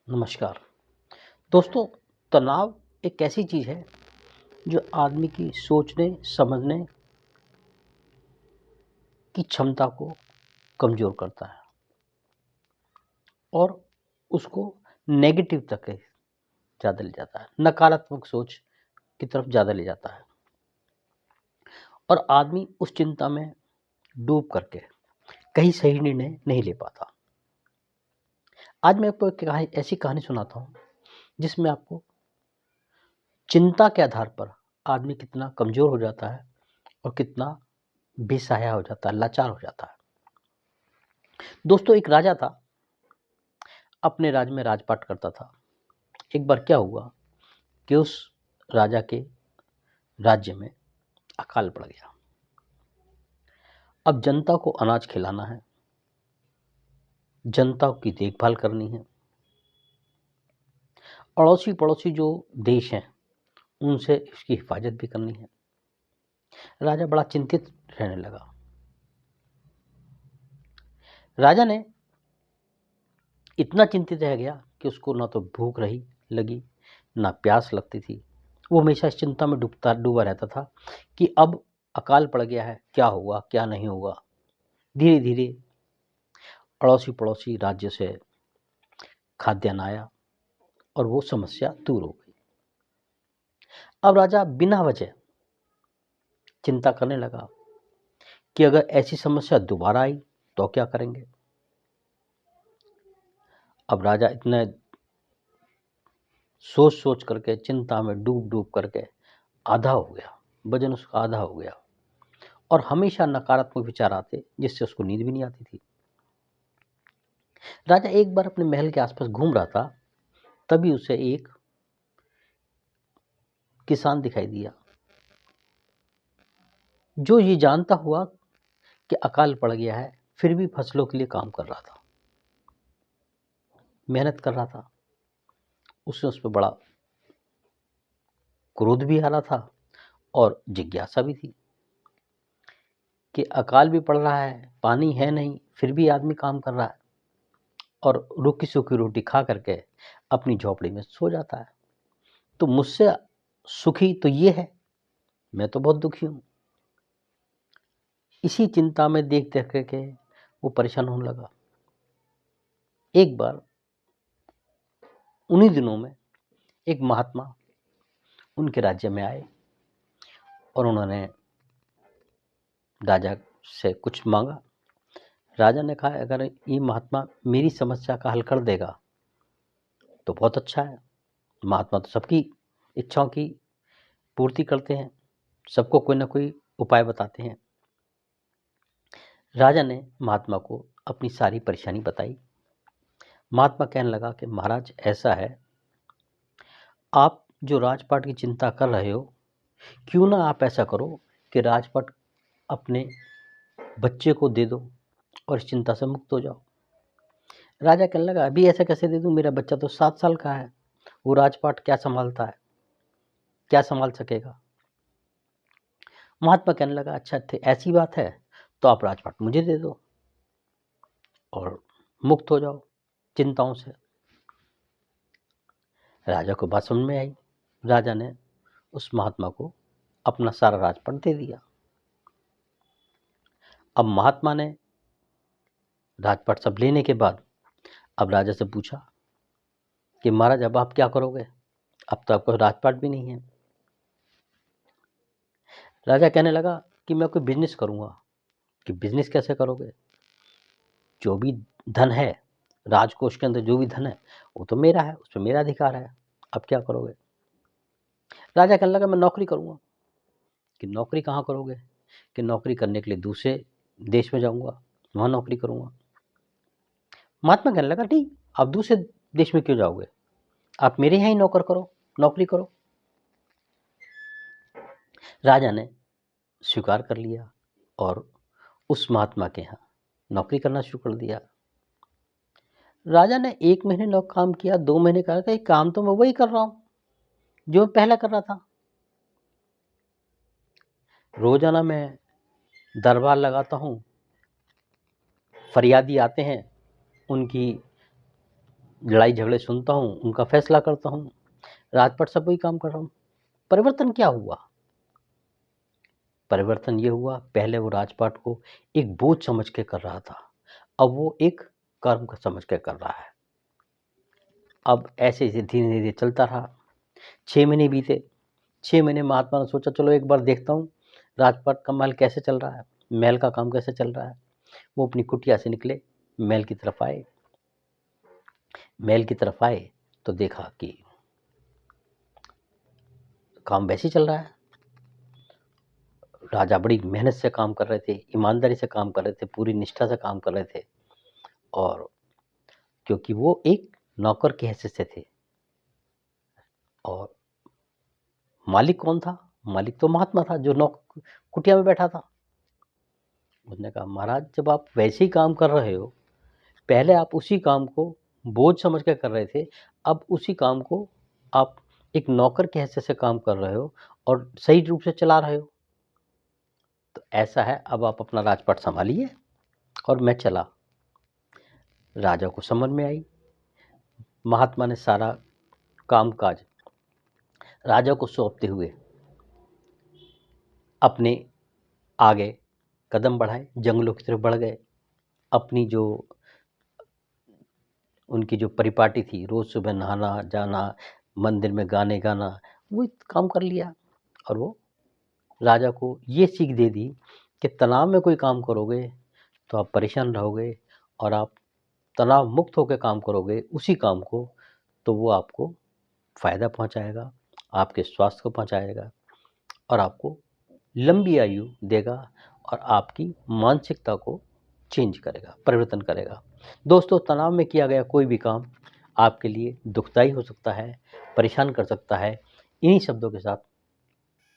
नमस्कार दोस्तों। तनाव एक ऐसी चीज़ है जो आदमी की सोचने समझने की क्षमता को कमज़ोर करता है और उसको नेगेटिव तक ज़्यादा ले जाता है, नकारात्मक सोच की तरफ ज़्यादा ले जाता है और आदमी उस चिंता में डूब करके कहीं सही निर्णय नहीं ले पाता। आज मैं आपको एक ऐसी कहानी सुनाता हूँ जिसमें आपको चिंता के आधार पर आदमी कितना कमज़ोर हो जाता है और कितना बेसहारा हो जाता है, लाचार हो जाता है। दोस्तों, एक राजा था, अपने राज्य में राजपाट करता था। एक बार क्या हुआ कि उस राजा के राज्य में अकाल पड़ गया। अब जनता को अनाज खिलाना है, जनता की देखभाल करनी है, अड़ोसी पड़ोसी जो देश हैं उनसे इसकी हिफाजत भी करनी है। राजा बड़ा चिंतित रहने लगा। राजा ने इतना चिंतित रह गया कि उसको ना तो भूख रही लगी ना प्यास लगती थी। वो हमेशा इस चिंता में डूबा रहता था कि अब अकाल पड़ गया है, क्या होगा क्या नहीं होगा। धीरे धीरे अड़ोसी पड़ोसी राज्य से खाद्यान्न आया और वो समस्या दूर हो गई। अब राजा बिना वजह चिंता करने लगा कि अगर ऐसी समस्या दोबारा आई तो क्या करेंगे। अब राजा इतने सोच सोच करके चिंता में डूब डूब करके आधा हो गया, वजन उसका आधा हो गया और हमेशा नकारात्मक विचार आते जिससे उसको नींद भी नहीं आती थी। राजा एक बार अपने महल के आसपास घूम रहा था, तभी उसे एक किसान दिखाई दिया जो ये जानता हुआ कि अकाल पड़ गया है फिर भी फसलों के लिए काम कर रहा था, मेहनत कर रहा था। उससे उस पर बड़ा क्रोध भी आ रहा था और जिज्ञासा भी थी कि अकाल भी पड़ रहा है, पानी है नहीं, फिर भी आदमी काम कर रहा है और रूखी सूखी रोटी खा करके अपनी झोपड़ी में सो जाता है। तो मुझसे सुखी तो ये है, मैं तो बहुत दुखी हूँ। इसी चिंता में देख देख करके वो परेशान होने लगा। एक बार उन्हीं दिनों में एक महात्मा उनके राज्य में आए और उन्होंने राजा से कुछ मांगा। राजा ने कहा, अगर ये महात्मा मेरी समस्या का हल कर देगा तो बहुत अच्छा है। महात्मा तो सबकी इच्छाओं की पूर्ति करते हैं, सबको कोई ना कोई उपाय बताते हैं। राजा ने महात्मा को अपनी सारी परेशानी बताई। महात्मा कहने लगा कि महाराज, ऐसा है, आप जो राजपाट की चिंता कर रहे हो, क्यों ना आप ऐसा करो कि राजपाट अपने बच्चे को दे दो और इस चिंता से मुक्त हो जाओ। राजा कहने लगा, अभी ऐसा कैसे दे दूं, मेरा बच्चा तो 7 साल का है, वो राजपाट क्या संभालता है, क्या संभाल सकेगा। महात्मा कहने लगा, अच्छा ऐसी बात है तो आप राजपाट मुझे दे दो और मुक्त हो जाओ चिंताओं से। राजा को बात समझ में आई। राजा ने उस महात्मा को अपना सारा राजपाट दे दिया। अब महात्मा ने राजपाट सब लेने के बाद अब राजा से पूछा कि महाराज, अब आप क्या करोगे, अब तो आपका राजपाट भी नहीं है। राजा कहने लगा कि मैं कोई बिजनेस करूंगा। कि बिजनेस कैसे करोगे, जो भी धन है राजकोष के अंदर, जो भी धन है वो तो मेरा है, उस पर मेरा अधिकार है, अब क्या करोगे। राजा कहने लगा, मैं नौकरी करूंगा। कि नौकरी कहाँ करोगे। कि नौकरी करने के लिए दूसरे देश में जाऊंगा, वहां नौकरी करूंगा। महात्मा कहने लगा, ठीक, आप दूसरे देश में क्यों जाओगे, आप मेरे यहाँ ही नौकरी करो। राजा ने स्वीकार कर लिया और उस महात्मा के यहाँ नौकरी करना शुरू कर दिया। राजा ने 1 महीने काम किया, 2 महीने कहा कि काम तो मैं वही कर रहा हूँ जो मैं पहले कर रहा था। रोजाना मैं दरबार लगाता हूँ, फरियादी आते हैं, उनकी लड़ाई झगड़े सुनता हूँ, उनका फैसला करता हूँ, राजपाट सब वही काम कर रहा हूँ। परिवर्तन क्या हुआ? परिवर्तन ये हुआ, पहले वो राजपाट को एक बोझ समझ के कर रहा था, अब वो एक कर्म का समझ के कर रहा है। अब ऐसे-ऐसे धीरे-धीरे चलता रहा। 6 महीने बीते। 6 महीने महात्मा ने सोचा चलो एक बार देखता हूँ, राजपाट का महल कैसे चल रहा है, महल का काम कैसे चल रहा है। वो अपनी कुटिया से निकले, महल की तरफ आए। महल की तरफ आए तो देखा कि काम वैसे ही चल रहा है। राजा बड़ी मेहनत से काम कर रहे थे, ईमानदारी से काम कर रहे थे, पूरी निष्ठा से काम कर रहे थे। और क्योंकि वो एक नौकर की हैसियत से थे। और मालिक कौन था? मालिक तो महात्मा था जो कुटिया में बैठा था। उसने कहा महाराज जब आप वैसे ही काम कर रहे हो, पहले आप उसी काम को बोझ समझ के कर रहे थे, अब उसी काम को आप एक नौकर की हैसियत से काम कर रहे हो और सही रूप से चला रहे हो। तो ऐसा है, अब आप अपना राजपाट संभालिए और मैं चला। राजा को समझ में आई। महात्मा ने सारा कामकाज राजा को सौंपते हुए अपने आगे कदम बढ़ाए, जंगलों की तरफ बढ़ गए। अपनी जो उनकी जो परिपाटी थी, रोज सुबह नहाना जाना, मंदिर में गाने गाना, वो काम कर लिया। और वो राजा को ये सीख दे दी कि तनाव में कोई काम करोगे तो आप परेशान रहोगे, और आप तनाव मुक्त होकर काम करोगे उसी काम को, तो वो आपको फ़ायदा पहुंचाएगा, आपके स्वास्थ्य को पहुंचाएगा और आपको लंबी आयु देगा और आपकी मानसिकता को चेंज करेगा, परिवर्तन करेगा। दोस्तों, तनाव में किया गया कोई भी काम आपके लिए दुखदाई हो सकता है, परेशान कर सकता है। इन्हीं शब्दों के साथ